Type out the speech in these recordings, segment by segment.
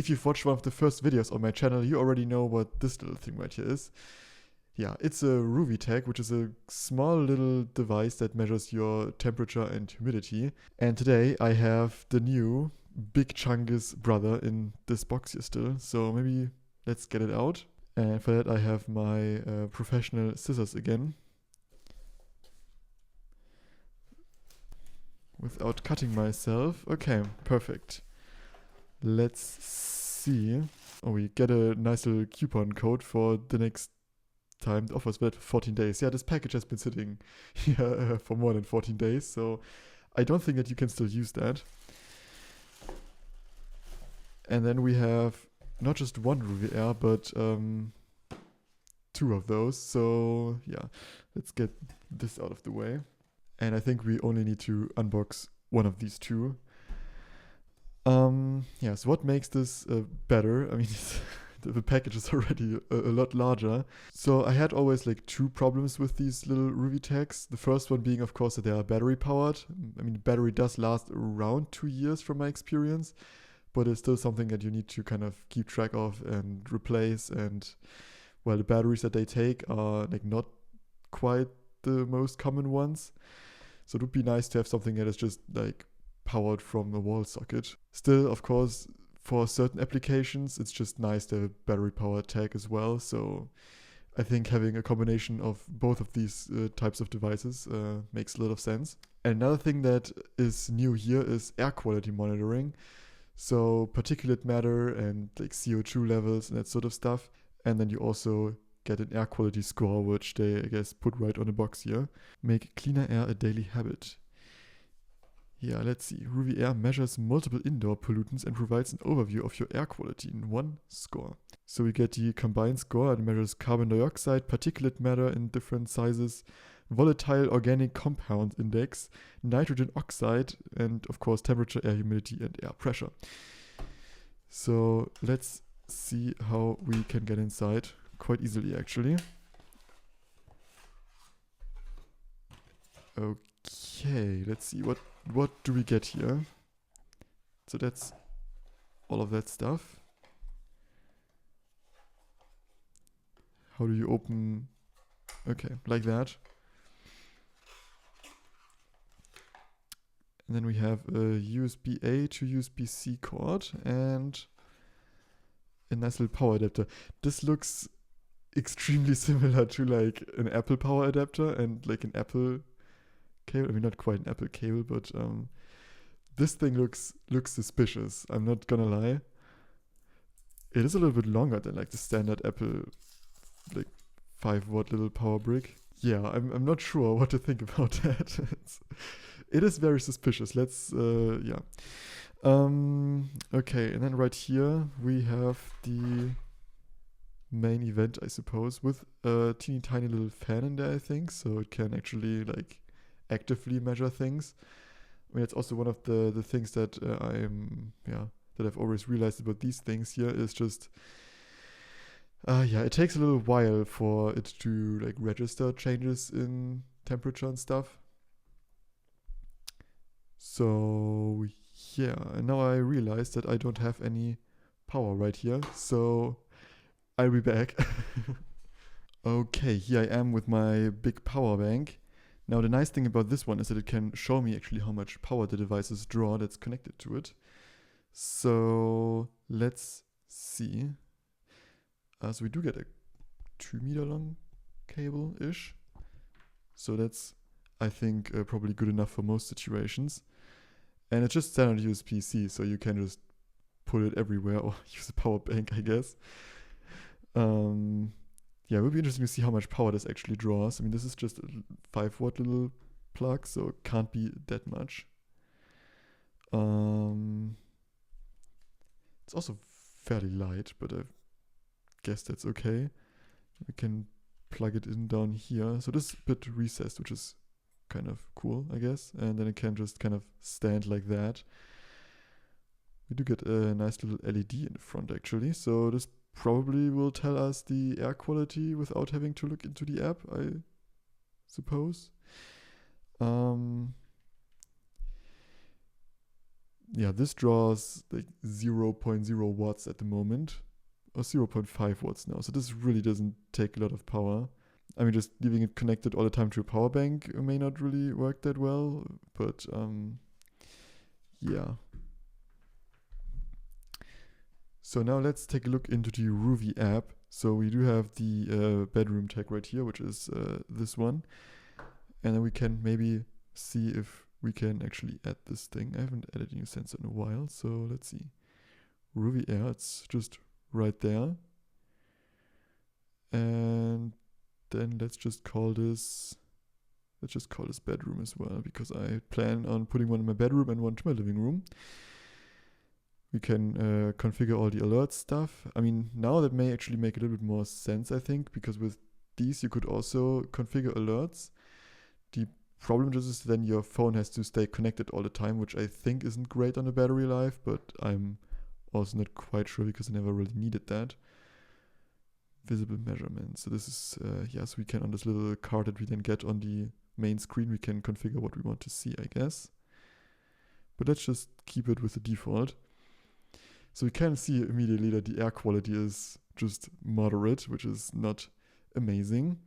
if you've watched one of the first videos on my channel, you already know what this little thing right here is. Yeah, it's a Ruuvi Tag, which is a small little device that measures your temperature and humidity. And today I have the new big chungus brother in this box here still. So maybe let's get it out. And for that I have my professional scissors again. Without cutting myself. Okay, perfect. Let's see. Oh, we get a nice little coupon code for the next time the offer's valid for 14 days. Yeah, this package has been sitting here for more than 14 days, so I don't think that you can still use that. And then we have not just one Ruuvi Air, but 2 of those. So yeah, let's get this out of the way. And I think we only need to unbox one of these 2. Yeah, so what makes this better? I mean, the package is already a lot larger. So I had always like 2 problems with these little Ruuvi Tags. The first one being, of course, that they are battery powered. I mean, the battery does last around 2 years from my experience, but it's still something that you need to kind of keep track of and replace. And well, the batteries that they take are like not quite the most common ones. So it would be nice to have something that is just like powered from a wall socket. Still, of course, for certain applications, it's just nice to have a battery powered tag as well. So I think having a combination of both of these types of devices makes a lot of sense. And another thing that is new here is air quality monitoring. So particulate matter and like CO2 levels and that sort of stuff. And then you also get an air quality score, which they, I guess, put right on the box here. Make cleaner air a daily habit. Yeah, let's see. Ruuvi Air measures multiple indoor pollutants and provides an overview of your air quality in one score. So we get the combined score that measures carbon dioxide, particulate matter in different sizes, volatile organic compound index, nitrogen oxide, and of course temperature, air humidity, and air pressure. So let's see how we can get inside. Quite easily, actually. Okay, let's see. What do we get here? So that's all of that stuff. How do you open? Okay, like that. And then we have a USB-A to USB-C cord and a nice little power adapter. This looks extremely similar to like an Apple power adapter and like an Apple cable. I mean, not quite an Apple cable, but this thing looks suspicious. I'm not gonna lie. It is a little bit longer than like the standard Apple like 5-watt little power brick. Yeah, I'm not sure what to think about that. It is very suspicious. Let's yeah. Okay, and then right here we have the main event, I suppose, with a teeny tiny little fan in there, I think, so it can actually like actively measure things. I mean, it's also one of the things that that I've always realized about these things here is just yeah, it takes a little while for it to like register changes in temperature and stuff. So yeah, and now I realize that I don't have any power right here, so I'll be back. Okay, here I am with my big power bank. Now the nice thing about this one is that it can show me actually how much power the devices draw that's connected to it. So let's see. So we do get a 2-meter long cable-ish. So that's, I think, probably good enough for most situations. And it's just standard USB-C, so you can just put it everywhere or use a power bank, I guess. Yeah, it would be interesting to see how much power this actually draws. I mean, this is just a 5-watt little plug, so it can't be that much. It's also fairly light, but I guess that's okay. We can plug it in down here. So this is a bit recessed, which is kind of cool, I guess. And then it can just kind of stand like that. We do get a nice little LED in the front, actually. So this probably will tell us the air quality without having to look into the app, I suppose. yeah, this draws like 0.0 watts at the moment, or 0.5 watts now. So this really doesn't take a lot of power. I mean, just leaving it connected all the time to a power bank may not really work that well, but yeah. So now let's take a look into the Ruuvi app. So we do have the bedroom tag right here, which is this one. And then we can maybe see if we can actually add this thing. I haven't added a new sensor in a while, so let's see. Ruuvi Air, it's just right there. And then let's just call this bedroom as well, because I plan on putting one in my bedroom and one to my living room. We can configure all the alert stuff. I mean, now that may actually make a little bit more sense, I think, because with these you could also configure alerts. The problem just is then your phone has to stay connected all the time, which I think isn't great on the battery life, but I'm also not quite sure because I never really needed that. Visible measurements. So this is, so we can, on this little card that we then get on the main screen, we can configure what we want to see, I guess. But let's just keep it with the default. So we can see immediately that the air quality is just moderate, which is not amazing.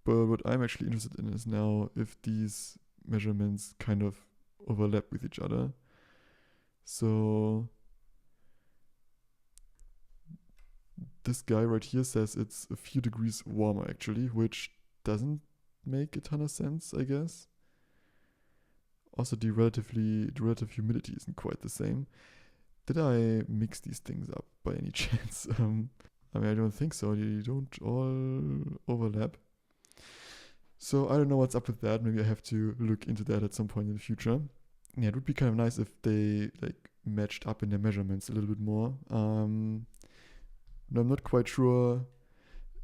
But what I'm actually interested in is now if these measurements kind of overlap with each other. So this guy right here says it's a few degrees warmer actually, which doesn't make a ton of sense, I guess. Also, the relative humidity isn't quite the same. Did I mix these things up by any chance? I mean, I don't think so. They don't all overlap. So I don't know what's up with that. Maybe I have to look into that at some point in the future. Yeah, it would be kind of nice if they like matched up in their measurements a little bit more. I'm not quite sure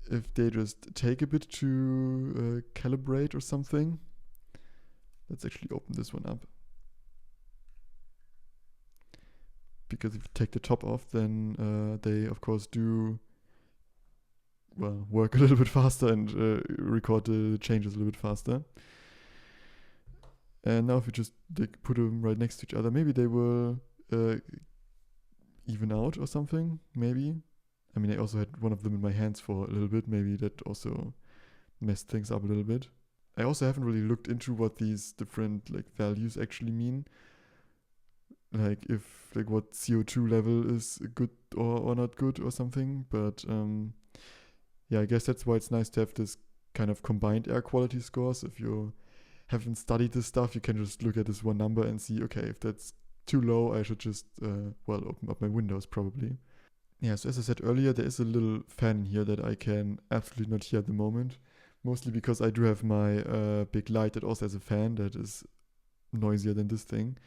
if they just take a bit to calibrate or something. Let's actually open this one up. Because if you take the top off, then they of course do work a little bit faster and record the changes a little bit faster. And now if you just put them right next to each other, maybe they will even out or something, maybe. I mean, I also had one of them in my hands for a little bit. Maybe that also messed things up a little bit. I also haven't really looked into what these different like values actually mean. Like if like what CO2 level is good or not good or something. But yeah, I guess that's why it's nice to have this kind of combined air quality scores. If you haven't studied this stuff, you can just look at this one number and see, okay, if that's too low, I should just, open up my windows probably. Yeah, so as I said earlier, there is a little fan in here that I can absolutely not hear at the moment. Mostly because I do have my big light that also has a fan that is noisier than this thing.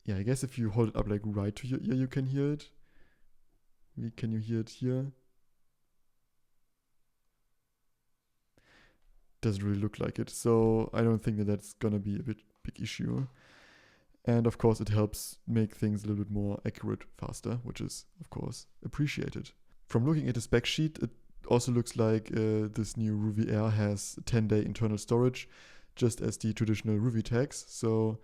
Yeah, I guess if you hold it up like right to your ear, you can hear it. Can you hear it here? Doesn't really look like it, so I don't think that that's gonna be a big issue. And of course it helps make things a little bit more accurate faster, which is of course appreciated. From looking at the spec sheet, it also looks like this new Ruuvi Air has 10-day internal storage, just as the traditional Ruuvi tags. So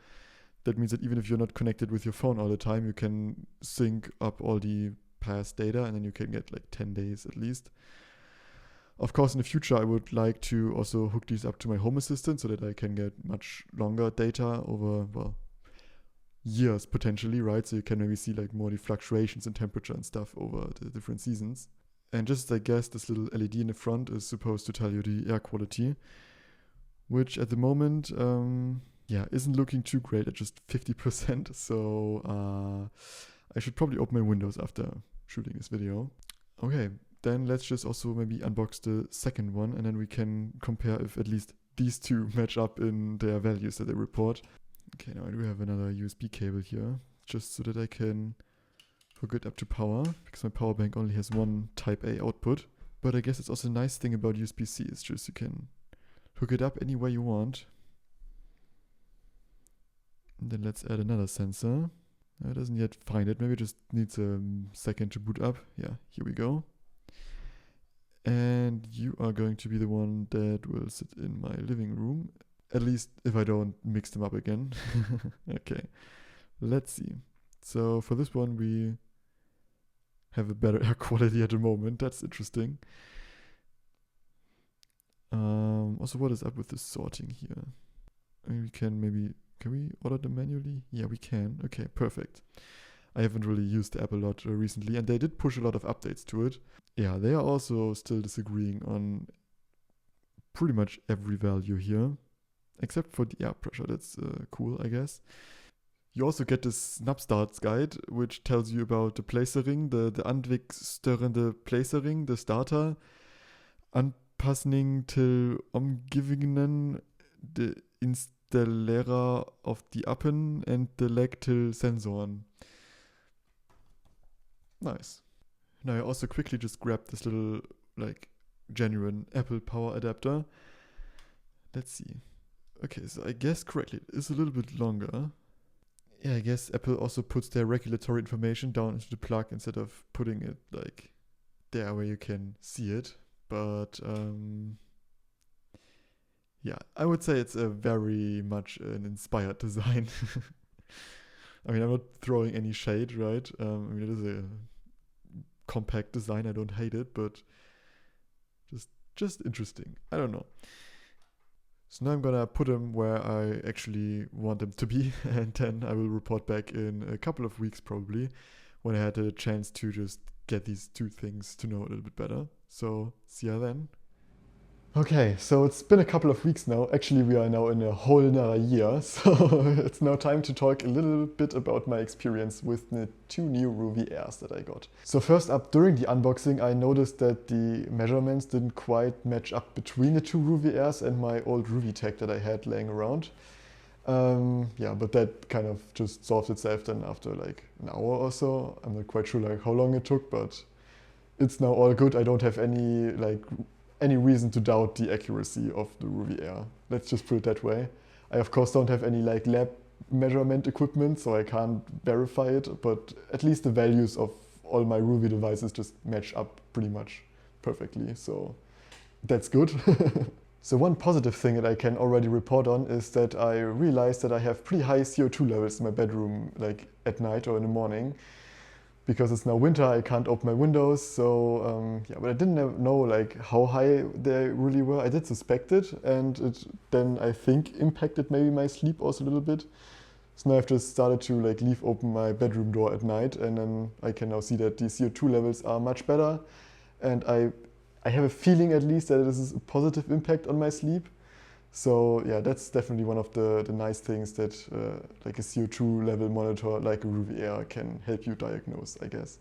that means that even if you're not connected with your phone all the time, you can sync up all the past data and then you can get like 10 days at least. Of course, in the future, I would like to also hook these up to my Home Assistant so that I can get much longer data over, years potentially, right? So you can maybe see like more the fluctuations in temperature and stuff over the different seasons. And just as I guess, this little LED in the front is supposed to tell you the air quality, which at the moment, isn't looking too great at just 50%. So I should probably open my windows after shooting this video. Okay. Then let's just also maybe unbox the second one and then we can compare if at least these two match up in their values that they report. Okay, now I do have another USB cable here just so that I can hook it up to power because my power bank only has one Type A output. But I guess it's also a nice thing about USB-C. It's just you can hook it up any way you want. And then let's add another sensor. It doesn't yet find it. Maybe it just needs a second to boot up. Yeah, here we go. And you are going to be the one that will sit in my living room. At least if I don't mix them up again. Okay, let's see. So for this one, we have a better air quality at the moment. That's interesting. Also, what is up with the sorting here? Can we order them manually? Yeah, we can. Okay, perfect. I haven't really used the app a lot recently, and they did push a lot of updates to it. Yeah, they are also still disagreeing on pretty much every value here, except for the air pressure. That's cool, I guess. You also get this Snapstarts guide, which tells you about the placering, the anvikstørrende placering, the starter, anpassning til omgivningen, the installera of the appen, and the leg til sensoren. Nice. Now I also quickly just grabbed this little, like, genuine Apple power adapter. Let's see. Okay, so I guessed correctly. It is a little bit longer. Yeah, I guess Apple also puts their regulatory information down into the plug instead of putting it, like, there where you can see it. But, yeah, I would say it's a very much an inspired design. I mean, I'm not throwing any shade, right? I mean, it is a compact design. I don't hate it, but just interesting. I don't know. So now I'm gonna put them where I actually want them to be, and then I will report back in a couple of weeks probably, when I had a chance to just get these two things to know a little bit better. So see ya then. Okay, so it's been a couple of weeks now. Actually, we are now in a whole nother year. So it's now time to talk a little bit about my experience with the two new Ruuvi Airs that I got. So first up, during the unboxing, I noticed that the measurements didn't quite match up between the two Ruuvi Airs and my old Ruuvi Tag that I had laying around. Yeah, but that kind of just solved itself then after like an hour or so. I'm not quite sure like how long it took, but it's now all good. I don't have any reason to doubt the accuracy of the Ruuvi Air. Let's just put it that way. I of course don't have any like lab measurement equipment, so I can't verify it, but at least the values of all my Ruuvi devices just match up pretty much perfectly, so that's good. So one positive thing that I can already report on is that I realized that I have pretty high CO2 levels in my bedroom, like at night or in the morning. Because it's now winter, I can't open my windows, so yeah, but I didn't know like how high they really were. I did suspect it, and it then I think impacted maybe my sleep also a little bit. So now I've just started to like leave open my bedroom door at night, and then I can now see that the CO2 levels are much better, and I have a feeling at least that this is a positive impact on my sleep. So yeah, that's definitely one of the nice things that like a CO2 level monitor like a Ruuvi Air can help you diagnose, I guess.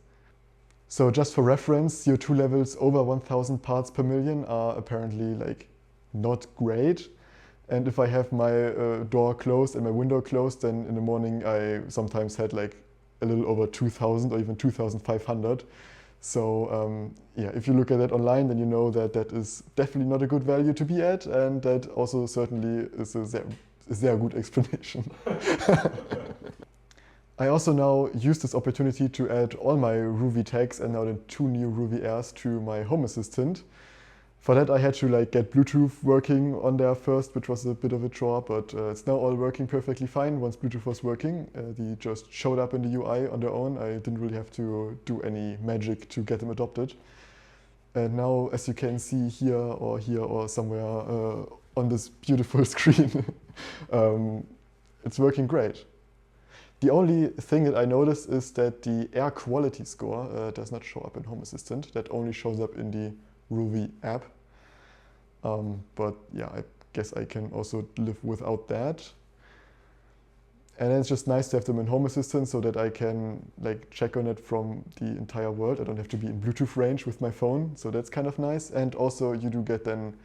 So just for reference, CO2 levels over 1000 parts per million are apparently like not great. And if I have my door closed and my window closed, then in the morning I sometimes had like a little over 2000 or even 2500. So yeah, if you look at that online, then you know that that is definitely not a good value to be at, and that also certainly is a very good explanation. I also now use this opportunity to add all my Ruuvi tags and now the two new Ruuvi Airs to my Home Assistant. For that I had to like get Bluetooth working on there first, which was a bit of a chore, but it's now all working perfectly fine once Bluetooth was working. They just showed up in the UI on their own. I didn't really have to do any magic to get them adopted. And now, as you can see here or somewhere on this beautiful screen, it's working great. The only thing that I noticed is that the air quality score does not show up in Home Assistant. That only shows up in the Ruuvi app. But yeah, I guess I can also live without that. And then it's just nice to have them in Home Assistant so that I can like check on it from the entire world. I don't have to be in Bluetooth range with my phone, so that's kind of nice. And also you do get then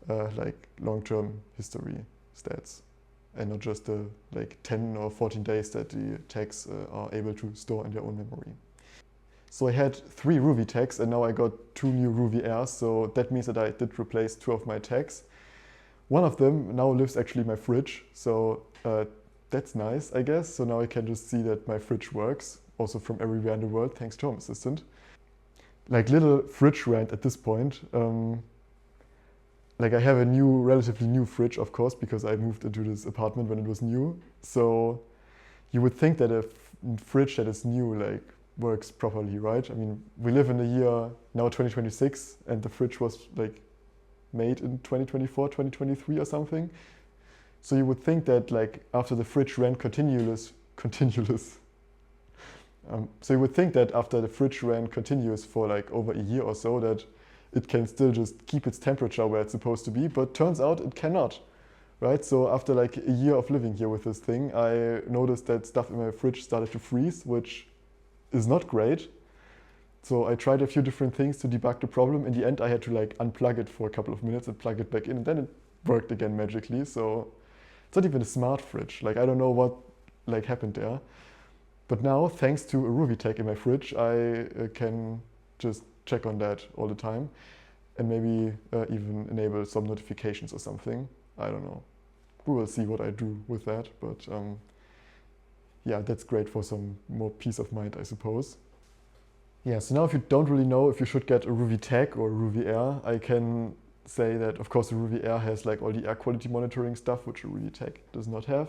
like long-term history stats, and not just the like 10 or 14 days that the tags are able to store in their own memory. So I had 3 Ruuvi tags and now I got 2 new Ruuvi Airs, so that means that I did replace 2 of my tags. One of them now lives actually in my fridge, so that's nice, I guess. So now I can just see that my fridge works, also from everywhere in the world, thanks to Home Assistant. Like little fridge rant at this point. like I have a relatively new fridge, of course, because I moved into this apartment when it was new. So you would think that a fridge that is new like works properly, right? I mean, we live in the year now 2026, and the fridge was like made in 2024, 2023 or something. So you would think that like after the fridge ran continuous, so you would think that after the fridge ran continuous for like over a year or so, that it can still just keep its temperature where it's supposed to be, but turns out it cannot, right? So after like a year of living here with this thing, I noticed that stuff in my fridge started to freeze, which is not great. So I tried a few different things to debug the problem. In the end, I had to like unplug it for a couple of minutes and plug it back in, and then it worked again magically. So it's not even a smart fridge. Like I don't know what like happened there. But now, thanks to a Ruuvi Tag in my fridge, I can just check on that all the time, and maybe even enable some notifications or something. I don't know. We will see what I do with that. But yeah, that's great for some more peace of mind, I suppose. Yeah, so now if you don't really know if you should get a Ruuvi Tag or a Ruuvi Air, I can say that, of course, the Ruuvi Air has like all the air quality monitoring stuff, which a Ruuvi Tag does not have.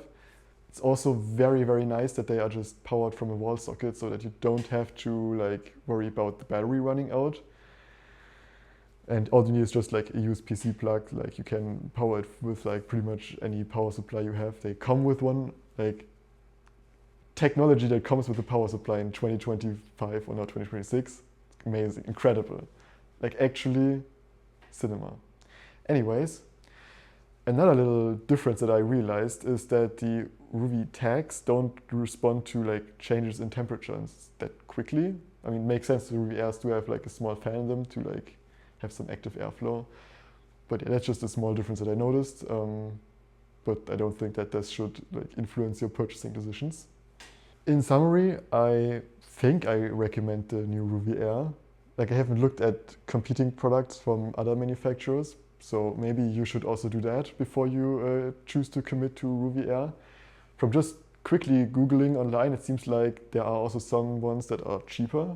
It's also very, very nice that they are just powered from a wall socket, so that you don't have to like worry about the battery running out. And all you need is just like a USB-C plug. Like you can power it with like pretty much any power supply you have. They come with one like technology that comes with a power supply in 2025 or not 2026. It's amazing, incredible. Like actually cinema. Anyways, another little difference that I realized is that the Ruuvi Tags don't respond to like changes in temperatures that quickly. I mean, it makes sense. The Ruuvi Airs do have like a small fan in them to like have some active airflow. But yeah, that's just a small difference that I noticed. But I don't think that this should like influence your purchasing decisions. In summary, I think I recommend the new Ruuvi Air. Like I haven't looked at competing products from other manufacturers, so maybe you should also do that before you choose to commit to Ruuvi Air. From just quickly Googling online, it seems like there are also some ones that are cheaper.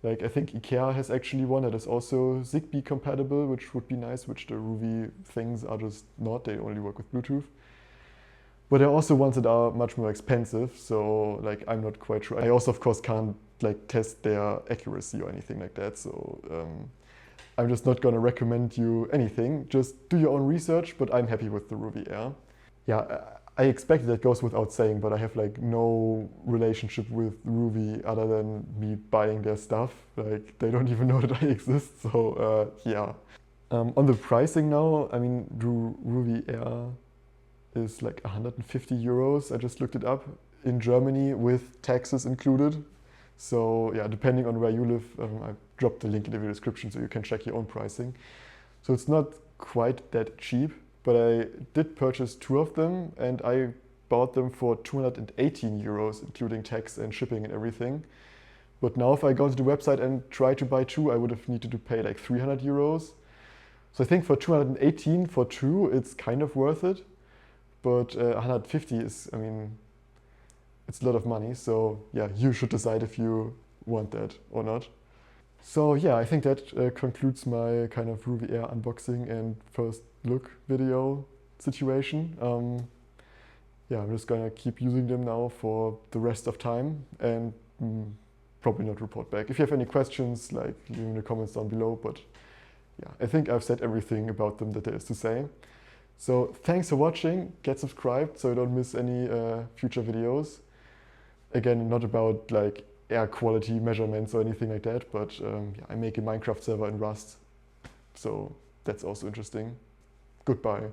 Like I think IKEA has actually one that is also Zigbee compatible, which would be nice, which the Ruuvi things are just not. They only work with Bluetooth. But there are also ones that are much more expensive, so like I'm not quite sure. I also, of course, can't like test their accuracy or anything like that, so I'm just not gonna recommend you anything. Just do your own research, but I'm happy with the Ruuvi Air. Yeah, I expect that goes without saying, but I have like no relationship with Ruuvi other than me buying their stuff. Like they don't even know that I exist, so yeah. On the pricing now, I mean, the Ruuvi Air is like 150 euros. I just looked it up in Germany with taxes included. So yeah, depending on where you live, I dropped the link in the video description so you can check your own pricing. So it's not quite that cheap, but I did purchase two of them and I bought them for 218 euros, including tax and shipping and everything. But now if I go to the website and try to buy two, I would have needed to pay like 300 euros. So I think for 218 for two, it's kind of worth it. But 150 is, I mean, it's a lot of money. So yeah, you should decide if you want that or not. So yeah, I think that concludes my kind of Ruuvi Air unboxing and first look video situation. Yeah, I'm just gonna keep using them now for the rest of time and probably not report back. If you have any questions, like leave them in the comments down below. But yeah, I think I've said everything about them that there is to say. So thanks for watching, get subscribed so you don't miss any future videos. Again, not about like air quality measurements or anything like that, but yeah, I make a Minecraft server in Rust, so that's also interesting. Goodbye.